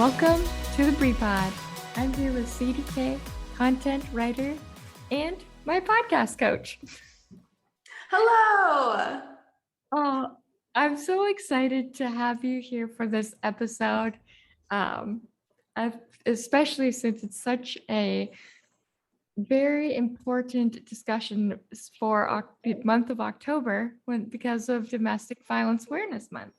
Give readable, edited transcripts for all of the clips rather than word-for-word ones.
Welcome to the Pod. I'm here with Sadie K, content writer, and my podcast coach. Hello. Oh, I'm so excited to have you here for this episode, especially since it's such a very important discussion for the month of October because of Domestic Violence Awareness Month.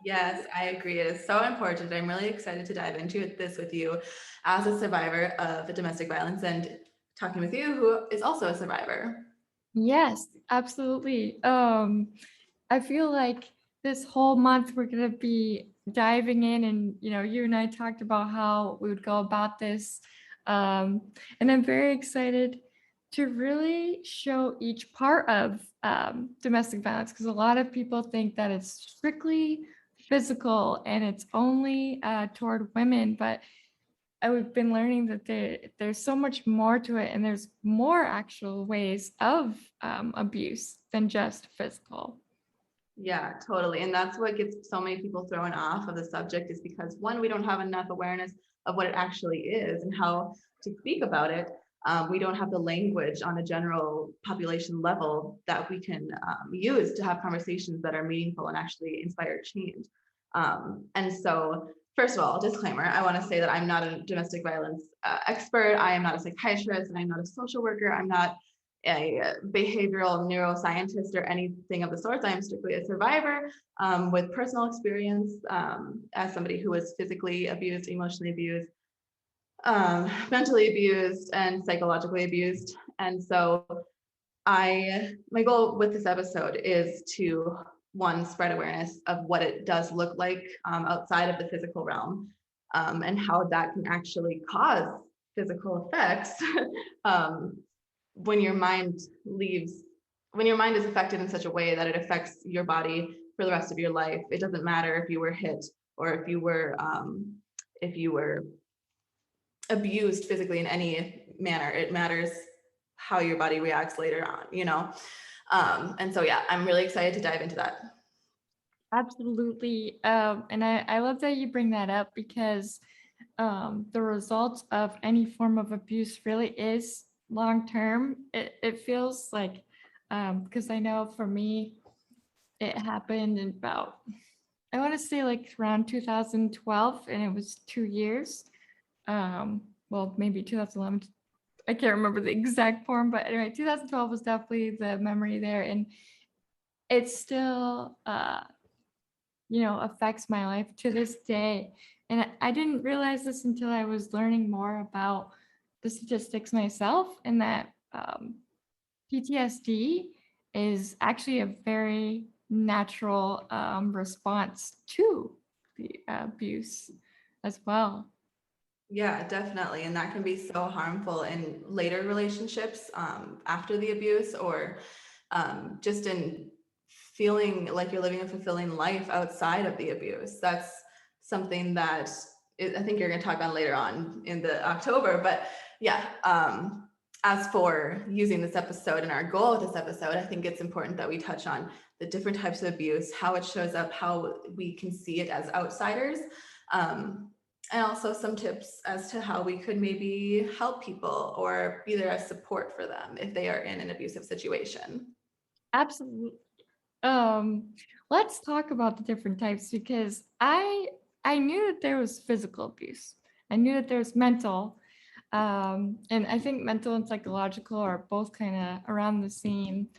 Yes, I agree. It is so important. I'm really excited to dive into this with you as a survivor of domestic violence and talking with you who is also a survivor. Yes, absolutely. I feel like this whole month we're going to be diving in and, you and I talked about how we would go about this. And I'm very excited to really show each part of domestic violence because a lot of people think that it's strictly physical and it's only toward women, but I've been learning that there's so much more to it and there's more actual ways of abuse than just physical. Yeah, totally. And that's what gets so many people thrown off of the subject is because one, we don't have enough awareness of what it actually is and how to speak about it. We don't have the language on a general population level that we can use to have conversations that are meaningful and actually inspire change. And so, first of all, disclaimer, I want to say that I'm not a domestic violence expert. I am not a psychiatrist and I'm not a social worker. I'm not a behavioral neuroscientist or anything of the sorts. I am strictly a survivor with personal experience as somebody who was physically abused, emotionally abused, mentally abused, and psychologically abused. And so my goal with this episode is to, one, spread awareness of what it does look like outside of the physical realm and how that can actually cause physical effects when your mind is affected in such a way that it affects your body for the rest of your life. It doesn't matter if you were hit or if you were abused physically in any manner. It matters how your body reacts later on, and so yeah, I'm really excited to dive into that. Absolutely. And I love that you bring that up because the results of any form of abuse really is long-term. It feels like, because I know for me, it happened in about, I want to say like around 2012, and it was 2 years. Well, maybe 2011. I can't remember the exact form, but anyway, 2012 was definitely the memory there. And it still, affects my life to this day. And I didn't realize this until I was learning more about the statistics myself, and that PTSD is actually a very natural response to the abuse as well. Yeah, definitely. And that can be so harmful in later relationships after the abuse or just in feeling like you're living a fulfilling life outside of the abuse. That's something that I think you're going to talk about later on in the October. But yeah, as for using this episode and our goal of this episode, I think it's important that we touch on the different types of abuse, how it shows up, how we can see it as outsiders. And also some tips as to how we could maybe help people or be there as support for them if they are in an abusive situation. Absolutely. Let's talk about the different types because I knew that there was physical abuse. I knew that there was mental. And I think mental and psychological are both kind of around the same.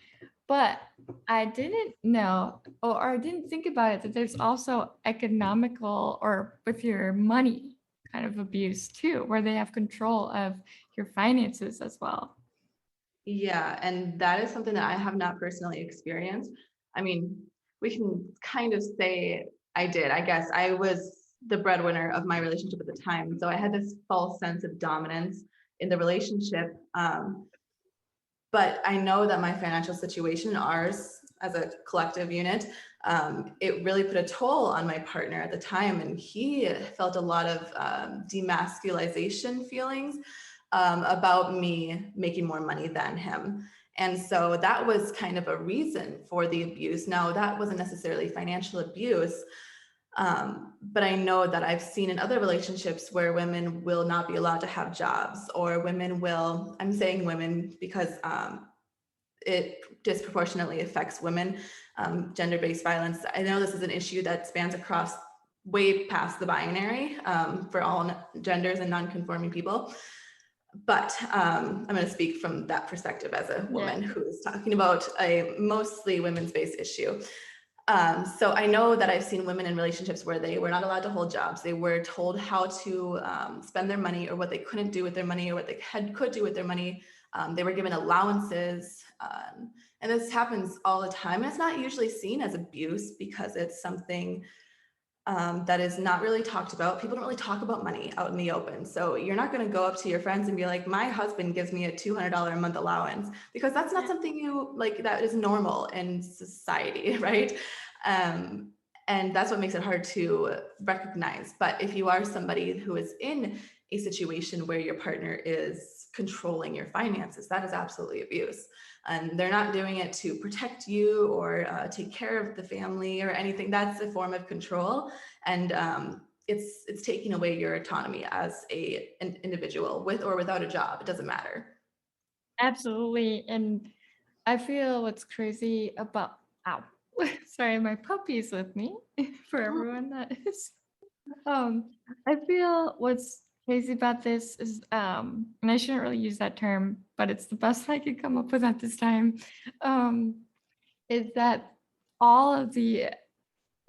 But I didn't know, or I didn't think about it, that there's also economical or with your money kind of abuse too, where they have control of your finances as well. Yeah, and that is something that I have not personally experienced. I mean, we can kind of say I did. I guess I was the breadwinner of my relationship at the time. So I had this false sense of dominance in the relationship. But I know that my financial situation, ours as a collective unit, it really put a toll on my partner at the time. And he felt a lot of demasculization feelings about me making more money than him. And so that was kind of a reason for the abuse. Now, that wasn't necessarily financial abuse, But I know that I've seen in other relationships where women will not be allowed to have jobs, or women will, I'm saying women because it disproportionately affects women, gender-based violence. I know this is an issue that spans across way past the binary, for all genders and non-conforming people. But I'm going to speak from that perspective as a woman who is talking about a mostly women's-based issue. So I know that I've seen women in relationships where they were not allowed to hold jobs. They were told how to spend their money, or what they couldn't do with their money, or what they could do with their money. They were given allowances. And this happens all the time. And it's not usually seen as abuse because it's something that is not really talked about. People don't really talk about money out in the open. So you're not going to go up to your friends and be like, my husband gives me a $200 a month allowance, because that's not something you like, that is normal in society, right? And that's what makes it hard to recognize. But if you are somebody who is in a situation where your partner is controlling your finances, that is absolutely abuse. And they're not doing it to protect you or take care of the family or anything. That's a form of control. And it's taking away your autonomy as an individual, with or without a job. It doesn't matter. Absolutely. And I feel what's crazy about, ow, sorry, my puppy's with me for everyone that is. I feel what's crazy about this is, and I shouldn't really use that term, but it's the best I could come up with at this time, is that all of the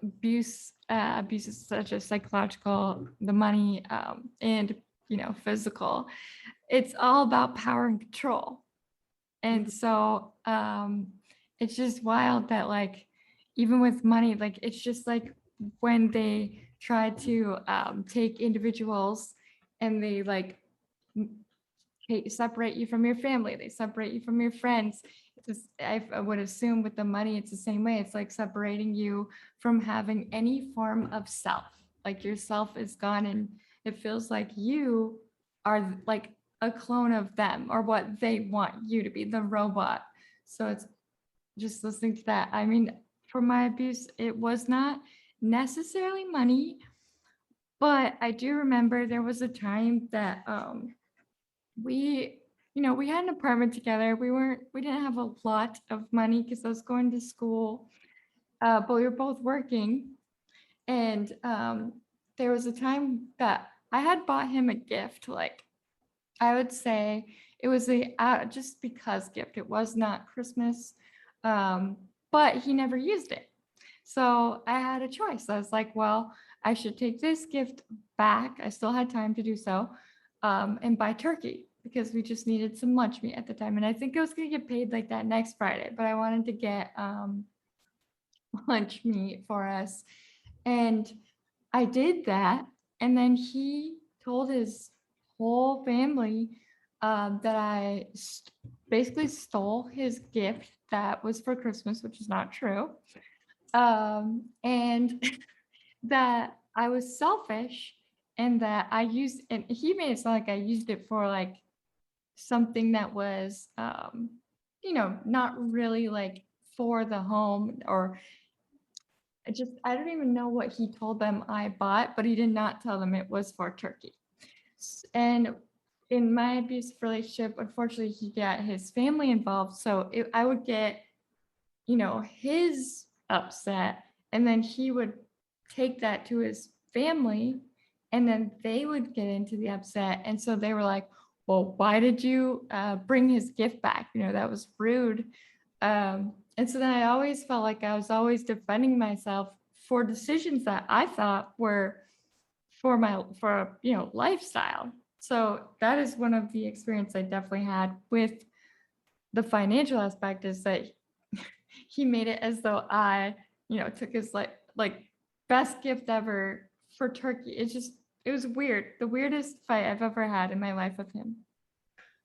abuses such as psychological, the money, and physical, it's all about power and control. And so it's just wild that, like, even with money, like, it's just like when they try to take individuals and they like separate you from your family, they separate you from your friends. It's just, I would assume with the money, it's the same way. It's like separating you from having any form of self. Like your self is gone, and it feels like you are like a clone of them, or what they want you to be, the robot. So it's just listening to that. I mean, for my abuse, it was not necessarily money, but I do remember there was a time that we we had an apartment together. We didn't have a lot of money because I was going to school, but we were both working. And there was a time that I had bought him a gift, like I would say it was a just because gift. It was not Christmas, but he never used it. So I had a choice. I was like, well, I should take this gift back. I still had time to do so, and buy turkey, because we just needed some lunch meat at the time. And I think I was going to get paid like that next Friday, but I wanted to get lunch meat for us. And I did that. And then he told his whole family that I basically stole his gift that was for Christmas, which is not true. And that I was selfish, and that I used, and he made it sound like I used it for like something that was, not really like for the home, or I don't even know what he told them I bought, but he did not tell them it was for turkey. And in my abusive relationship, unfortunately, he got his family involved. So I would get, his upset, and then he would take that to his family, and then they would get into the upset. And so they were like, well, why did you bring his gift back? That was rude. And so then I always felt like I was always defending myself for decisions that I thought were for lifestyle. So that is one of the experience I definitely had with the financial aspect, is that he made it as though I, took his like best gift ever for turkey. It was weird. The weirdest fight I've ever had in my life with him.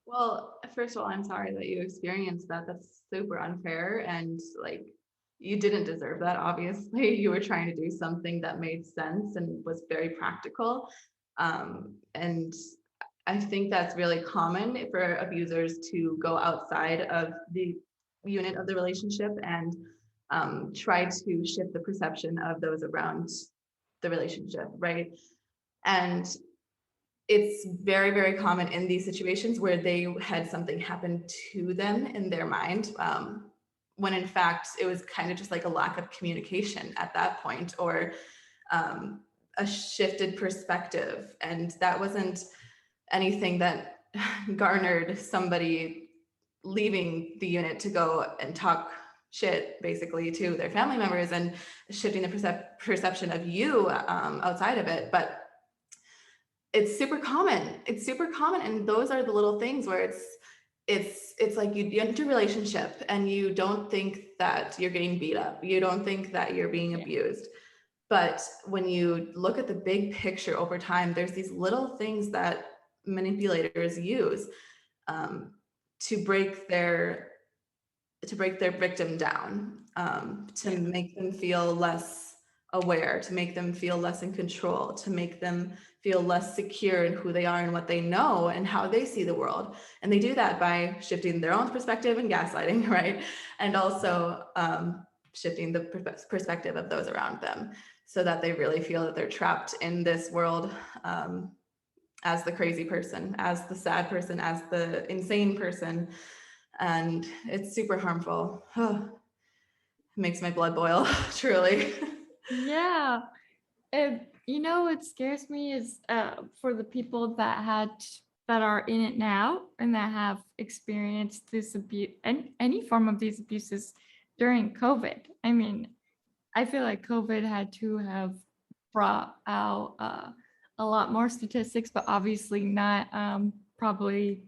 Well, first of all, I'm sorry that you experienced that. That's super unfair. And like, you didn't deserve that. Obviously, you were trying to do something that made sense and was very practical. And I think that's really common for abusers to go outside of the unit of the relationship and try to shift the perception of those around the relationship, right? And it's very, very common in these situations where they had something happen to them in their mind, when in fact it was kind of just like a lack of communication at that point, or a shifted perspective. And that wasn't anything that garnered somebody leaving the unit to go and talk shit basically to their family members and shifting the perception of you outside of it. But it's super common. It's super common. And those are the little things where it's like you enter a relationship and you don't think that you're getting beat up. You don't think that you're being abused. But when you look at the big picture over time, there's these little things that manipulators use to break their victim down, to make them feel less aware, to make them feel less in control, to make them feel less secure in who they are and what they know and how they see the world. And they do that by shifting their own perspective and gaslighting, right? And also shifting the perspective of those around them, so that they really feel that they're trapped in this world as the crazy person, as the sad person, as the insane person. And it's super harmful. It makes my blood boil, truly. Yeah. What scares me is for the people that are in it now and that have experienced this abuse and any form of these abuses during COVID. I mean, I feel like COVID had to have brought out a lot more statistics, but obviously not probably,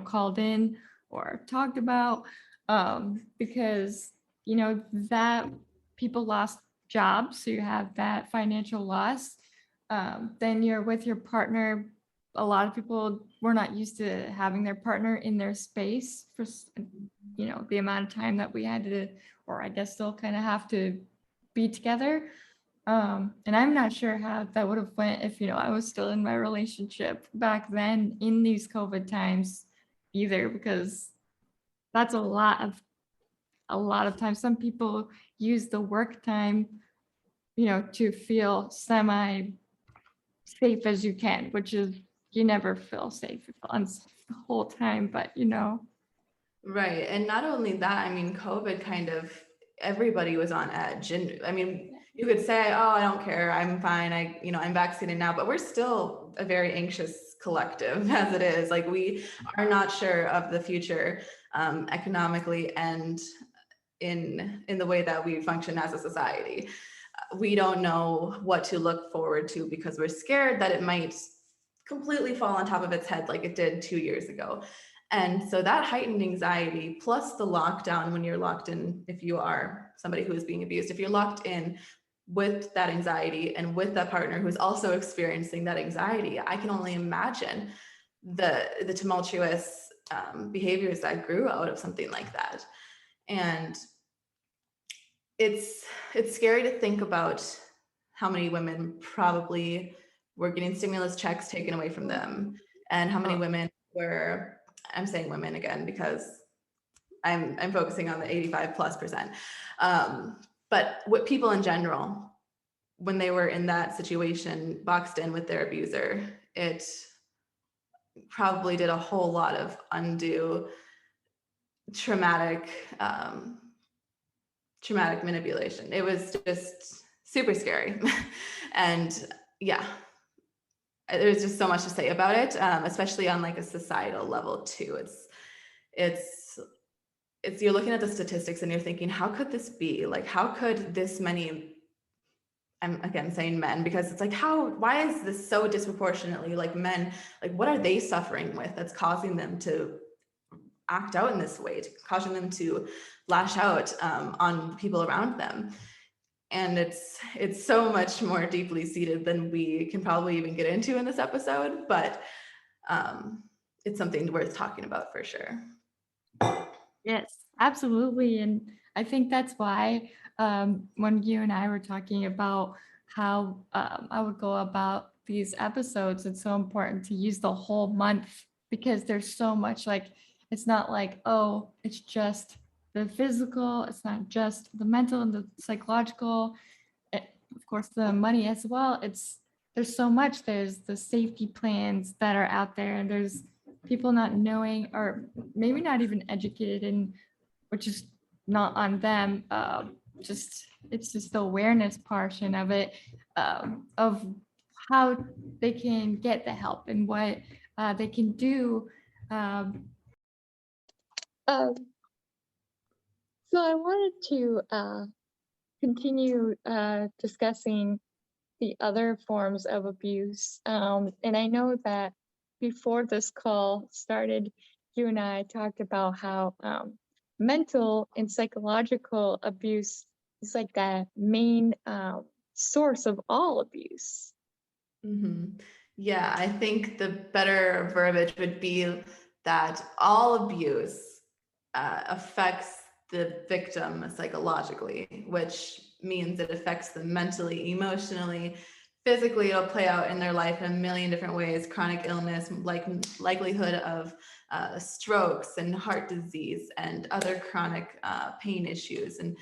called in or talked about, because, that people lost jobs. So you have that financial loss. Then you're with your partner. A lot of people were not used to having their partner in their space for, the amount of time that we had to, or I guess still kind of have to be together. And I'm not sure how that would have went if, I was still in my relationship back then in these COVID times either, because that's a lot of times. Some people use the work time, to feel semi safe as you can, which is you never feel safe. You feel unsafe the whole time, but Right. And not only that, I mean, COVID kind of, everybody was on edge. And I mean, you could say, oh, I don't care, I'm fine, I'm vaccinated now, but we're still a very anxious collective as it is. Like, we are not sure of the future economically and in the way that we function as a society. We don't know what to look forward to because we're scared that it might completely fall on top of its head like it did 2 years ago. And so that heightened anxiety, plus the lockdown, when you're locked in, if you are somebody who is being abused, if you're locked in with that anxiety and with that partner who's also experiencing that anxiety, I can only imagine the tumultuous behaviors that grew out of something like that. And it's scary to think about how many women probably were getting stimulus checks taken away from them, and how many women were, I'm saying women again because I'm focusing on the 85+%. But what people in general, when they were in that situation, boxed in with their abuser, it probably did a whole lot of undue traumatic manipulation. It was just super scary. And yeah, there's just so much to say about it, especially on like a societal level too. It's you're looking at the statistics and you're thinking, how could this be? Like, how could this many, I'm again saying men, because it's like, why is this so disproportionately like men? Like, what are they suffering with that's causing them to act out in this way, causing them to lash out on people around them? And it's so much more deeply seated than we can probably even get into in this episode, but it's something worth talking about for sure. Yes, absolutely. And I think that's why when you and I were talking about how I would go about these episodes, it's so important to use the whole month, because there's so much, like, it's not like, oh, it's just the physical, it's not just the mental and the psychological. of course, the money as well. There's so much. There's the safety plans that are out there, and there's people not knowing or maybe not even educated in, which is not on them. It's just the awareness portion of it, of how they can get the help and what they can do. Um, so I wanted to continue discussing the other forms of abuse. And I know that before this call started, you and I talked about how mental and psychological abuse is like the main source of all abuse. Mhm. Yeah, I think the better verbiage would be that all abuse affects the victim psychologically, which means it affects them mentally, emotionally, physically. It'll play out in their life in a million different ways: chronic illness, like likelihood of strokes and heart disease and other chronic pain issues. And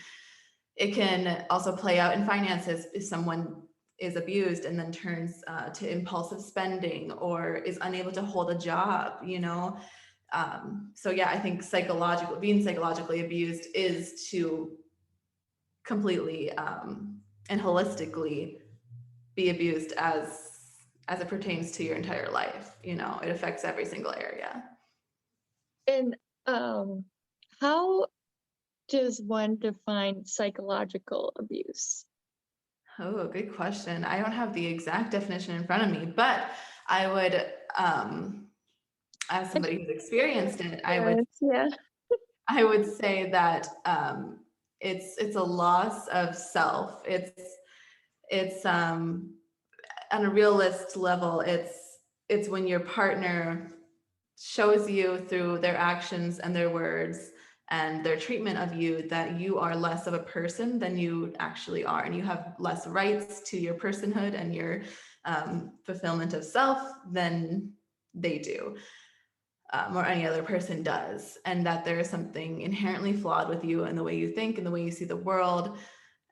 it can also play out in finances if someone is abused and then turns to impulsive spending or is unable to hold a job, you know. So yeah, I think being psychologically abused is to completely and holistically be abused as it pertains to your entire life. You know, it affects every single area. And how does one define psychological abuse? Oh, good question. I don't have the exact definition in front of me, but I would, as somebody who's experienced it, I would say that it's a loss of self. It's on a realist level. It's when your partner shows you through their actions and their words and their treatment of you that you are less of a person than you actually are, and you have less rights to your personhood and your fulfillment of self than they do, or any other person does, and that there is something inherently flawed with you and the way you think and the way you see the world,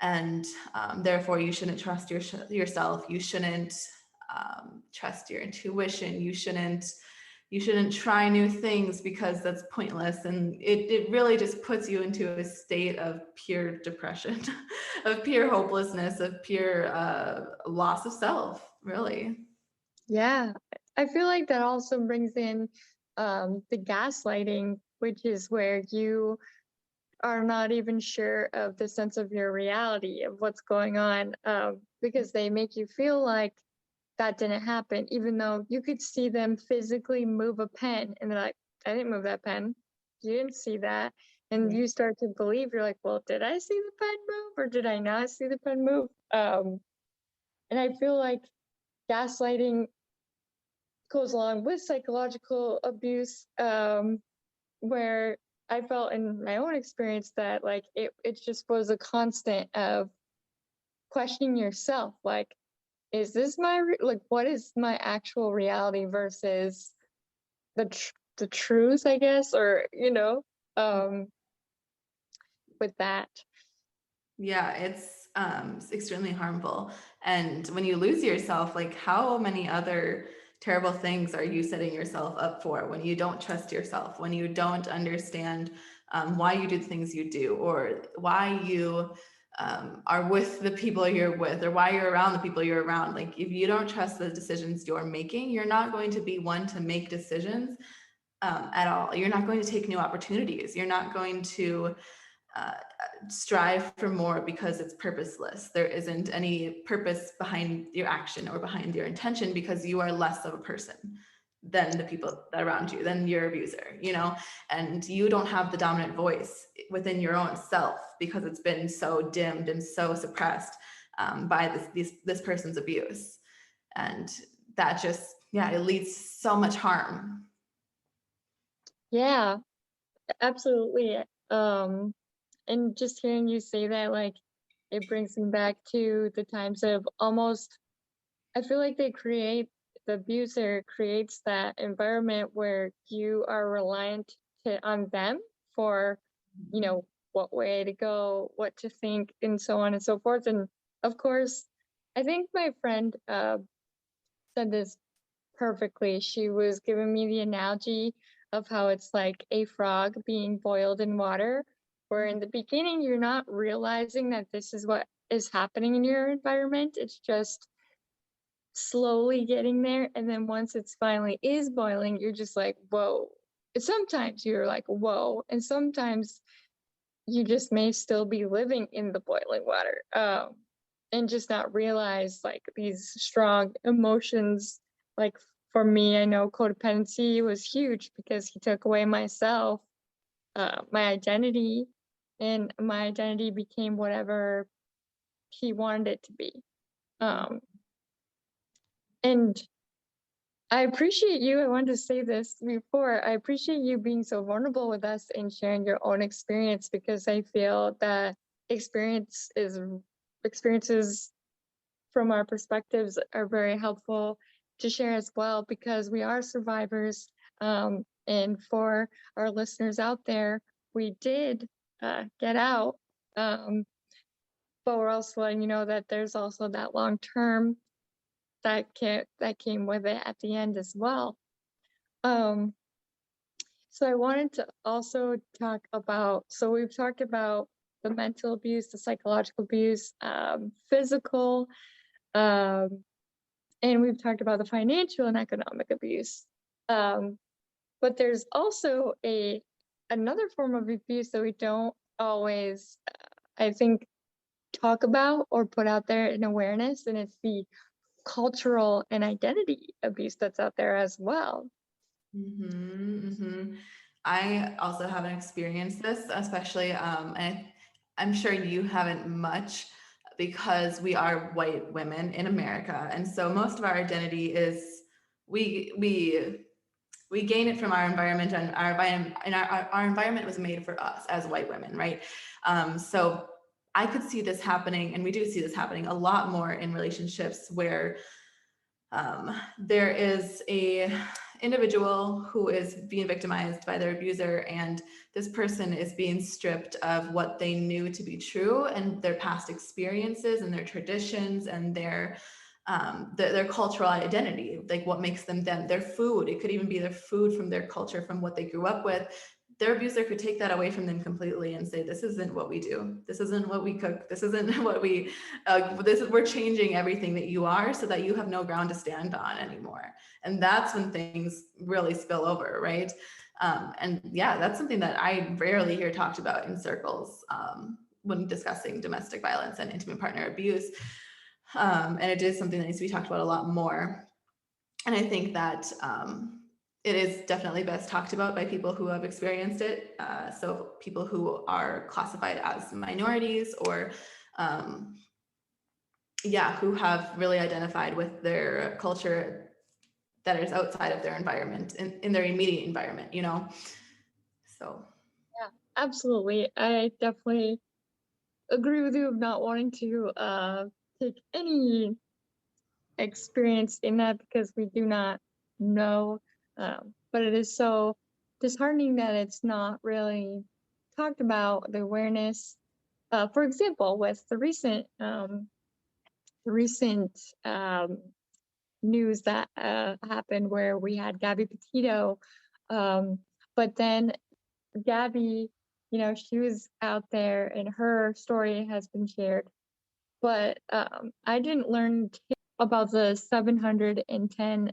and therefore you shouldn't trust yourself. You shouldn't trust your intuition. You shouldn't try new things because that's pointless. And it really just puts you into a state of pure depression, of pure hopelessness, of pure loss of self, really. Yeah, I feel like that also brings in the gaslighting, which is where you are not even sure of the sense of your reality, of what's going on, because they make you feel like that didn't happen, even though you could see them physically move a pen and they're like, I didn't move that pen. You didn't see that. And you start to believe, you're like, well, did I see the pen move or did I not see the pen move? And I feel like gaslighting goes along with psychological abuse, where I felt in my own experience that like it just was a constant of questioning yourself, like, is this like what is my actual reality versus the truth, I guess, or with that. Yeah, it's extremely harmful. And when you lose yourself, like how many other terrible things are you setting yourself up for when you don't trust yourself, when you don't understand why you do the things you do, or why you are with the people you're with, or why you're around the people you're around. Like if you don't trust the decisions you're making, you're not going to be one to make decisions at all. You're not going to take new opportunities. You're not going to strive for more because it's purposeless. There isn't any purpose behind your action or behind your intention because you are less of a person than the people around you, than your abuser, you know, and you don't have the dominant voice within your own self because it's been so dimmed and so suppressed by this person's abuse. And that just, yeah, it leads to so much harm. Yeah, absolutely. And just hearing you say that, like, it brings me back to the times of almost, I feel like the abuser creates that environment where you are reliant on them for, what way to go, what to think, and so on and so forth. And of course, I think my friend said this perfectly. She was giving me the analogy of how it's like a frog being boiled in water, where in the beginning you're not realizing that this is what is happening in your environment. It's just slowly getting there. And then once it's finally is boiling, you're just like, whoa. Sometimes you're like, whoa. And sometimes you just may still be living in the boiling water. And just not realize like these strong emotions. Like for me, I know codependency was huge because he took away myself, my identity, and my identity became whatever he wanted it to be. And I appreciate you. I wanted to say this before. I appreciate you being so vulnerable with us and sharing your own experience, because I feel that experiences from our perspectives are very helpful to share as well, because we are survivors. And for our listeners out there, we did get out, but we're also letting you know that there's also that long term that came with it at the end as well. So I wanted to also talk about, so we've talked about the mental abuse, the psychological abuse, physical, and we've talked about the financial and economic abuse. But there's also another form of abuse that we don't always, I think, talk about or put out there in awareness, and it's the cultural and identity abuse that's out there as well. I also haven't experienced this, especially, and I'm sure you haven't much, because we are white women in America, and so most of our identity is we gain it from our environment, and our environment was made for us as white women, right? So I could see this happening, and we do see this happening a lot more in relationships where there is a individual who is being victimized by their abuser, and this person is being stripped of what they knew to be true, and their past experiences and their traditions and their cultural identity, like what makes them them, their food. It could even be their food from their culture, from what they grew up with. Their abuser could take that away from them completely and say, this isn't what we do. This isn't what we cook. This isn't what we, we're changing everything that you are so that you have no ground to stand on anymore. And that's when things really spill over, right? And yeah, that's something that I rarely hear talked about in circles when discussing domestic violence and intimate partner abuse. And it is something that needs to be talked about a lot more. And I think that it is definitely best talked about by people who have experienced it. So people who are classified as minorities, or who have really identified with their culture that is outside of their environment, in their immediate environment, you know? So. Yeah, absolutely. I definitely agree with you of not wanting to take any experience in that, because we do not know. But it is so disheartening that it's not really talked about, the awareness. For example, with the recent news that happened where we had Gabby Petito, but then Gabby, she was out there and her story has been shared. But I didn't learn about the 710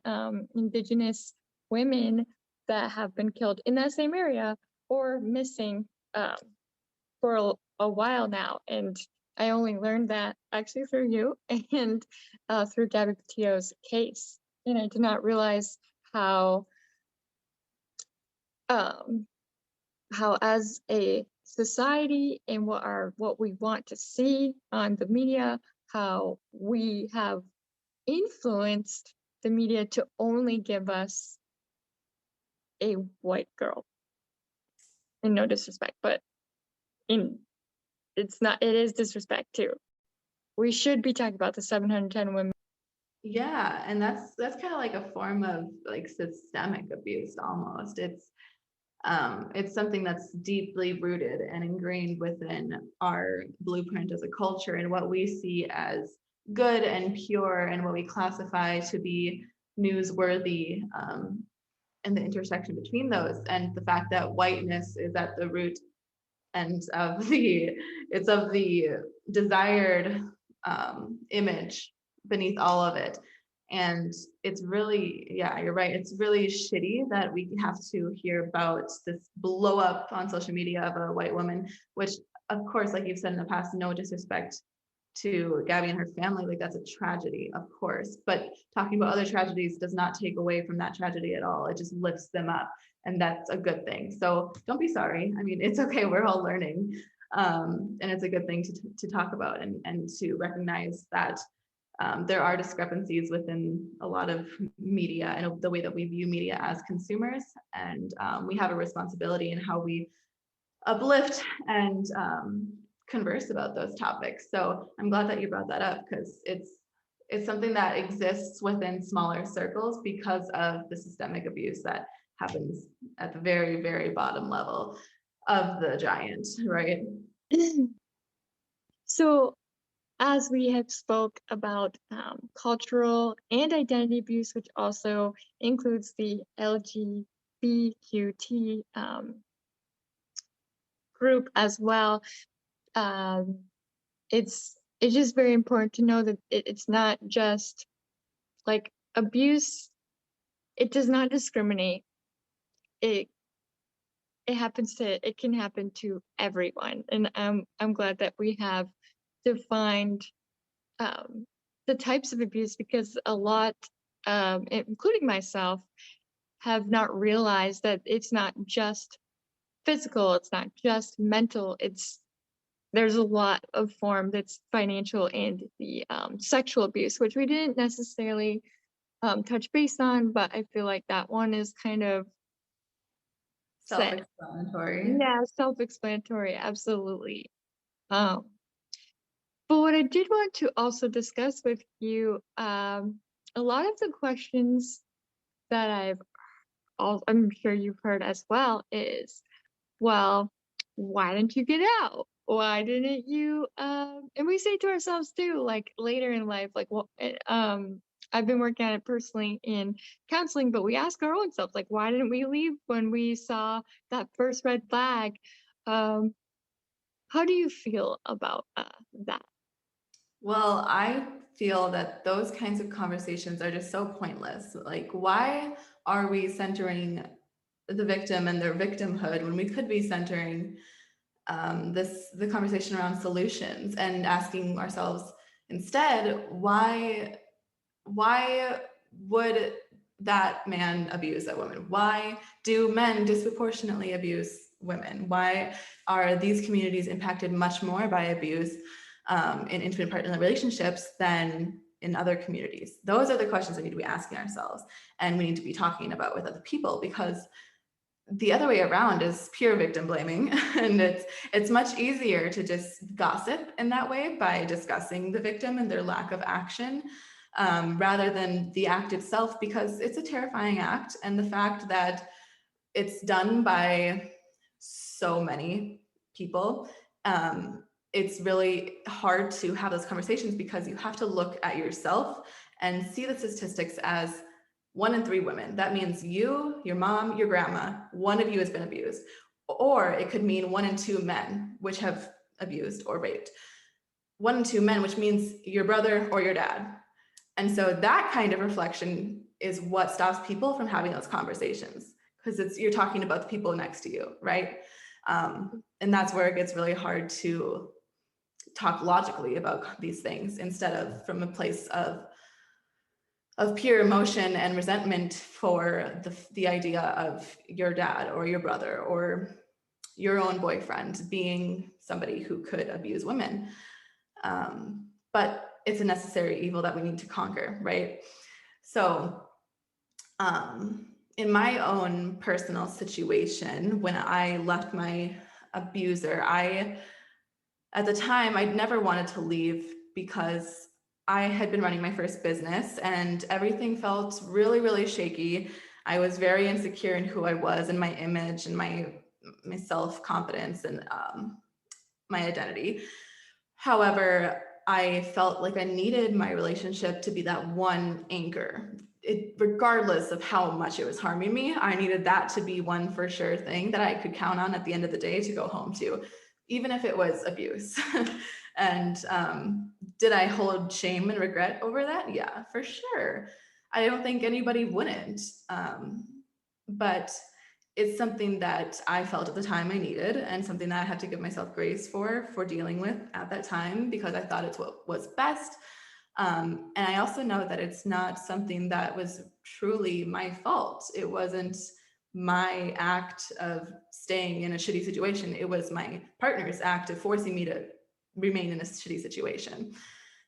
Indigenous women that have been killed in that same area or missing for a while now. And I only learned that actually through you and through Gabby Petito's case. And I did not realize how as a society and what we want to see on the media, how we have influenced the media to only give us a white girl. And no disrespect, but it is disrespect too. We should be talking about the 710 women. Yeah, and that's kind of like a form of like systemic abuse almost. It's something that's deeply rooted and ingrained within our blueprint as a culture, and what we see as good and pure and what we classify to be newsworthy, and the intersection between those, and the fact that whiteness is at the root and it's of the desired image beneath all of it. And it's really, yeah, you're right, it's really shitty that we have to hear about this blow up on social media of a white woman, which of course, like you've said in the past, no disrespect to Gabby and her family, like that's a tragedy, of course, but talking about other tragedies does not take away from that tragedy at all. It just lifts them up, and that's a good thing. So don't be sorry. I mean, it's okay, we're all learning, and it's a good thing to talk about, and to recognize that there are discrepancies within a lot of media and the way that we view media as consumers, and we have a responsibility in how we uplift and converse about those topics. So I'm glad that you brought that up, because it's something that exists within smaller circles because of the systemic abuse that happens at the very, very bottom level of the giant, right? So as we have spoke about cultural and identity abuse, which also includes the LGBTQT group as well, it's just very important to know that it's not just like abuse. It does not discriminate. It can happen to everyone, and I'm glad that we have defined the types of abuse, because a lot, including myself, have not realized that it's not just physical, it's not just mental, there's a lot of form that's financial, and the sexual abuse, which we didn't necessarily touch base on, but I feel like that one is kind of Self-explanatory. Yeah, self-explanatory, absolutely. But what I did want to also discuss with you, a lot of the questions that I'm sure you've heard as well is, well, why didn't you get out? Why didn't you, and we say to ourselves too, like later in life, like, well, I've been working on it personally in counseling, but we ask our own selves, like, why didn't we leave when we saw that first red flag? How do you feel about that? Well, I feel that those kinds of conversations are just so pointless. Like, why are we centering the victim and their victimhood when we could be centering the conversation around solutions, and asking ourselves instead, why would that man abuse that woman? Why do men disproportionately abuse women? Why are these communities impacted much more by abuse in intimate partner relationships than in other communities? Those are the questions we need to be asking ourselves, and we need to be talking about with other people, because the other way around is pure victim blaming. And it's much easier to just gossip in that way by discussing the victim and their lack of action, rather than the act itself, because it's a terrifying act. And the fact that it's done by so many people, it's really hard to have those conversations, because you have to look at yourself and see the statistics as 1 in 3 women. That means you, your mom, your grandma, one of you has been abused. Or it could mean 1 in 2 men, which have abused or raped. 1 in 2 men, which means your brother or your dad. And so that kind of reflection is what stops people from having those conversations, because you're talking about the people next to you, right? And that's where it gets really hard to talk logically about these things, instead of from a place of pure emotion and resentment for the idea of your dad or your brother or your own boyfriend being somebody who could abuse women. But it's a necessary evil that we need to conquer, right? So in my own personal situation, when I left my abuser, at the time, I'd never wanted to leave, because I had been running my first business and everything felt really, really shaky. I was very insecure in who I was and my image and my self-confidence and my identity. However, I felt like I needed my relationship to be that one anchor. Regardless of how much it was harming me, I needed that to be one for sure thing that I could count on at the end of the day to go home to, even if it was abuse. And did I hold shame and regret over that? Yeah, for sure. I don't think anybody wouldn't. But it's something that I felt at the time I needed, and something that I had to give myself grace for dealing with at that time, because I thought it's what was best. And I also know that it's not something that was truly my fault. It wasn't my act of staying in a shitty situation. It was my partner's act of forcing me to remain in a shitty situation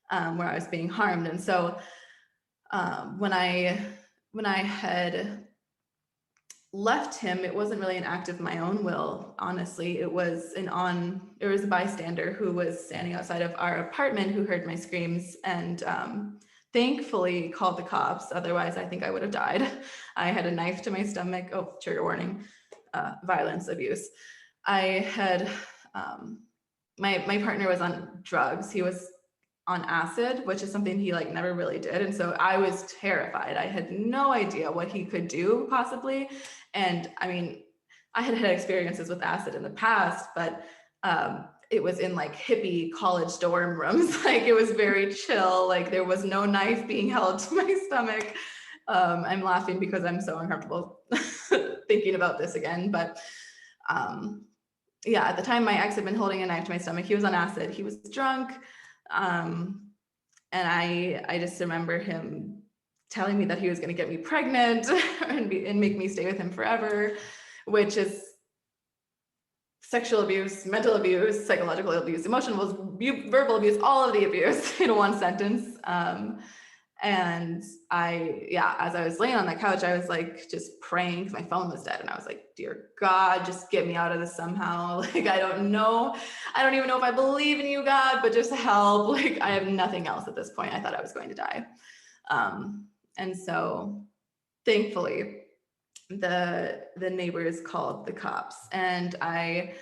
where I was being harmed. And so when I had left him, it wasn't really an act of my own will, honestly. It was a bystander who was standing outside of our apartment who heard my screams and thankfully called the cops. Otherwise, I think I would have died. I had a knife to my stomach. Oh, trigger warning, violence, abuse. I had, my partner was on drugs. He was on acid, which is something he like never really did. And so I was terrified. I had no idea what he could do possibly. And I mean, I had experiences with acid in the past, but it was in like hippie college dorm rooms. Like it was very chill. Like there was no knife being held to my stomach. I'm laughing because I'm so uncomfortable thinking about this again. But yeah, at the time my ex had been holding a knife to my stomach. He was on acid. He was drunk. And I just remember him telling me that he was going to get me pregnant and make me stay with him forever, which is sexual abuse, mental abuse, psychological abuse, emotional abuse, verbal abuse, all of the abuse in one sentence. And as I was laying on that couch, I was like just praying because my phone was dead. And I was like, dear God, just get me out of this somehow. Like, I don't know. I don't even know if I believe in you, God, but just help. Like, I have nothing else at this point. I thought I was going to die. And so thankfully, the neighbors called the cops, and I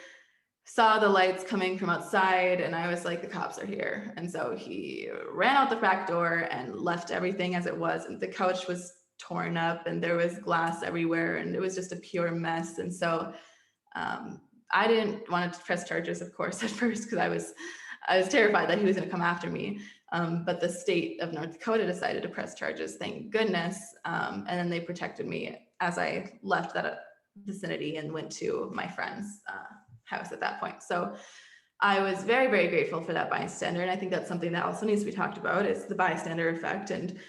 saw the lights coming from outside, and I was like, the cops are here. And so he ran out the back door and left everything as it was. And the couch was torn up and there was glass everywhere and it was just a pure mess. And so I didn't want to press charges, of course, at first, because I was terrified that he was going to come after me. But the state of North Dakota decided to press charges, thank goodness. And then they protected me as I left that vicinity and went to my friend's house at that point. So I was very, very grateful for that bystander. And I think that's something that also needs to be talked about, is the bystander effect and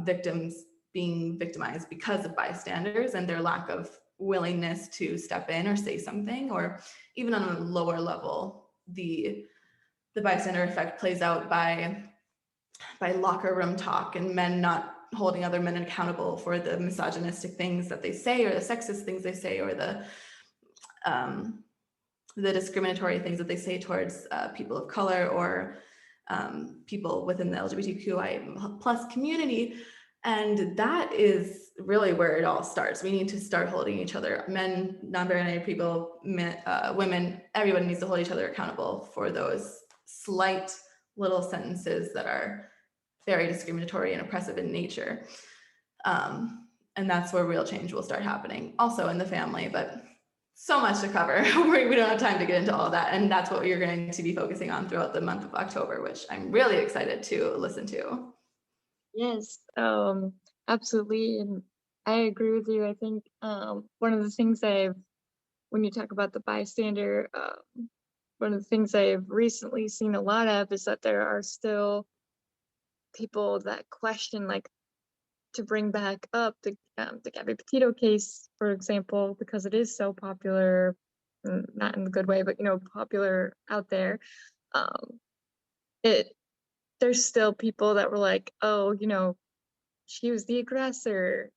victims being victimized because of bystanders and their lack of willingness to step in or say something. Or even on a lower level, the bystander effect plays out by locker room talk and men not holding other men accountable for the misogynistic things that they say, or the sexist things they say, or the discriminatory things that they say towards people of color or people within the LGBTQI plus community. And that is really where it all starts. We need to start holding each other, men, non-binary people, men, women, everyone needs to hold each other accountable for those slight little sentences that are very discriminatory and oppressive in nature. And that's where real change will start happening, also in the family, but so much to cover. We don't have time to get into all of that. And that's what you're going to be focusing on throughout the month of October, which I'm really excited to listen to. Yes, absolutely. And I agree with you. I think one of the things when you talk about the bystander, one of the things I've recently seen a lot of is that there are still people that question, like, to bring back up the Gabby Petito case, for example, because it is so popular, not in a good way, but popular out there. There's still people that were like, oh, she was the aggressor.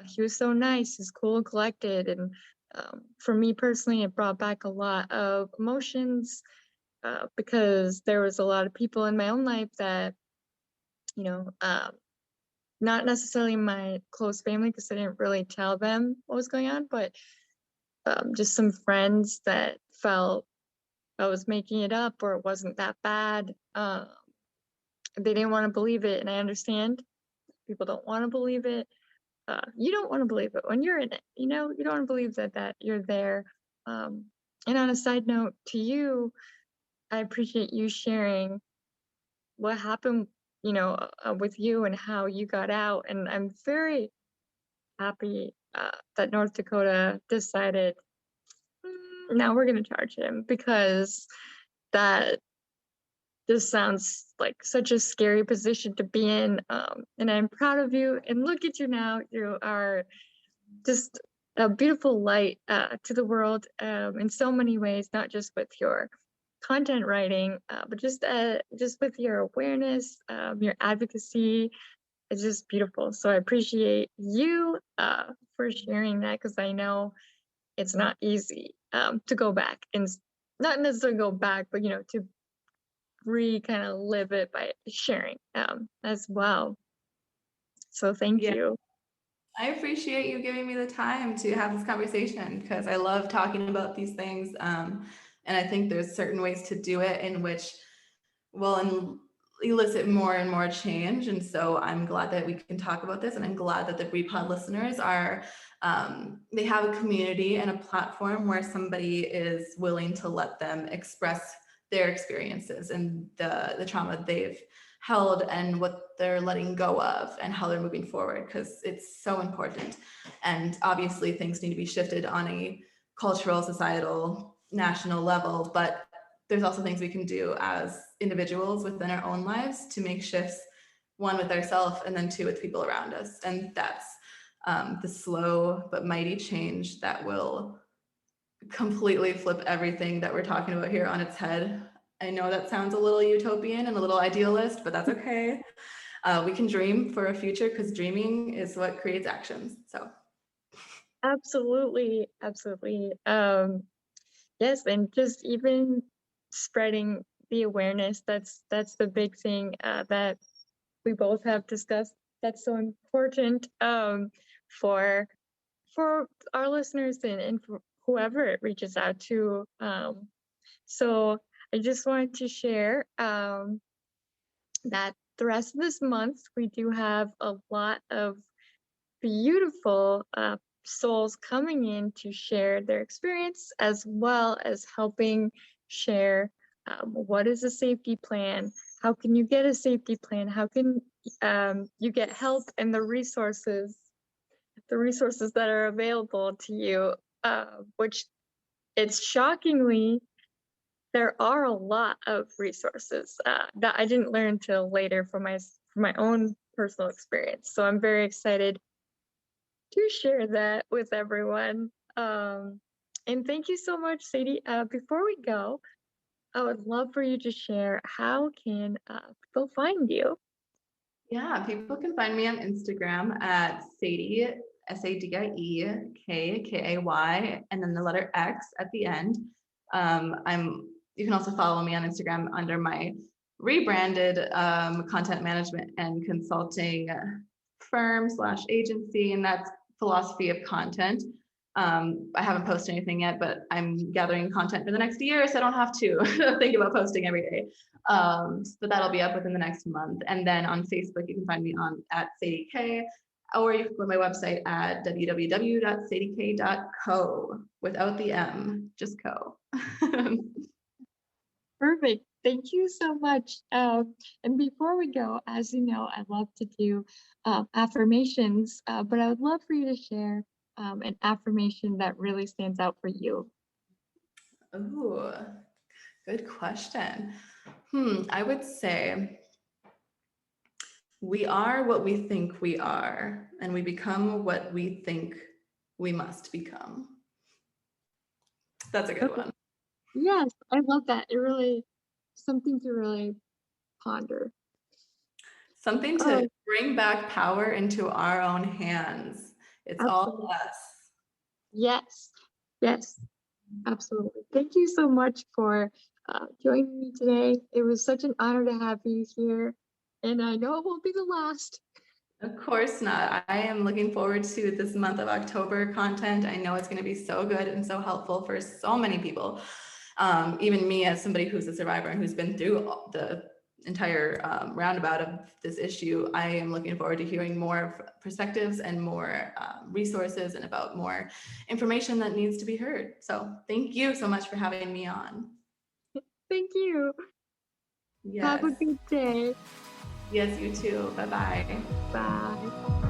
He was so nice, he's cool and collected. And for me personally, it brought back a lot of emotions because there was a lot of people in my own life that, not necessarily my close family, because I didn't really tell them what was going on, but just some friends that felt I was making it up or it wasn't that bad. they didn't want to believe it, and I understand people don't want to believe it. You don't want to believe it when you're in it. You know, you don't want to believe that you're there. And on a side note to you, I appreciate you sharing what happened, with you and how you got out. And I'm very happy that North Dakota decided, now we're going to charge him, because that just sounds like such a scary position to be in. And I'm proud of you. And look at you now. You are just a beautiful light to the world in so many ways, not just with your content writing, but just with your awareness, your advocacy. It's just beautiful. So I appreciate you for sharing that, because I know it's not easy to go back and not necessarily go back, but to kind of live it by sharing as well. So thank you. I appreciate you giving me the time to have this conversation, because I love talking about these things. And I think there's certain ways to do it in which will elicit more and more change. And so I'm glad that we can talk about this. And I'm glad that the BreedPod listeners are, they have a community and a platform where somebody is willing to let them express their experiences and the trauma they've held and what they're letting go of and how they're moving forward, because it's so important. And obviously things need to be shifted on a cultural, societal, national level, but there's also things we can do as individuals within our own lives to make shifts, one with ourselves and then two with people around us. And that's the slow but mighty change that will completely flip everything that we're talking about here on its head. I know that sounds a little utopian and a little idealist, but that's okay. We can dream for a future, because dreaming is what creates actions. So Absolutely. Yes, and just even spreading the awareness, that's the big thing that we both have discussed. That's so important for our listeners and for whoever it reaches out to. So I just wanted to share that the rest of this month we do have a lot of beautiful souls coming in to share their experience, as well as helping share what is a safety plan, how can you get a safety plan, how can you get help, and the resources that are available to you, which it's shockingly, there are a lot of resources that I didn't learn till later from my own personal experience. So I'm very excited to share that with everyone. And thank you so much, Sadie. Before we go, I would love for you to share, how can people find you? yeah, people can find me on Instagram at Sadie, SADIE, and then the letter X at the end. You can also follow me on Instagram under my rebranded content management and consulting firm / agency, and that's Philosophy of Content. I haven't posted anything yet, but I'm gathering content for the next year, so I don't have to think about posting every day. But that'll be up within the next month. And then on Facebook, you can find me at Sadie K, or you can go to my website at www.sadiek.co without the M, just co. Perfect. Thank you so much. And before we go, as you know, I love to do affirmations, but I would love for you to share an affirmation that really stands out for you. Ooh, good question. I would say we are what we think we are, and we become what we think we must become. That's a good one. Yes, I love that. It really, something to really ponder. Something to bring back power into our own hands. It's all us. Yes, absolutely. Thank you so much for joining me today. It was such an honor to have you here, and I know it won't be the last. Of course not. I am looking forward to this month of October content. I know it's going to be so good and so helpful for so many people. Even me, as somebody who's a survivor and who's been through the entire roundabout of this issue, I am looking forward to hearing more perspectives and more resources and about more information that needs to be heard. So thank you so much for having me on. Thank you. Yes. Have a good day. Yes, you too. Bye-bye. Bye.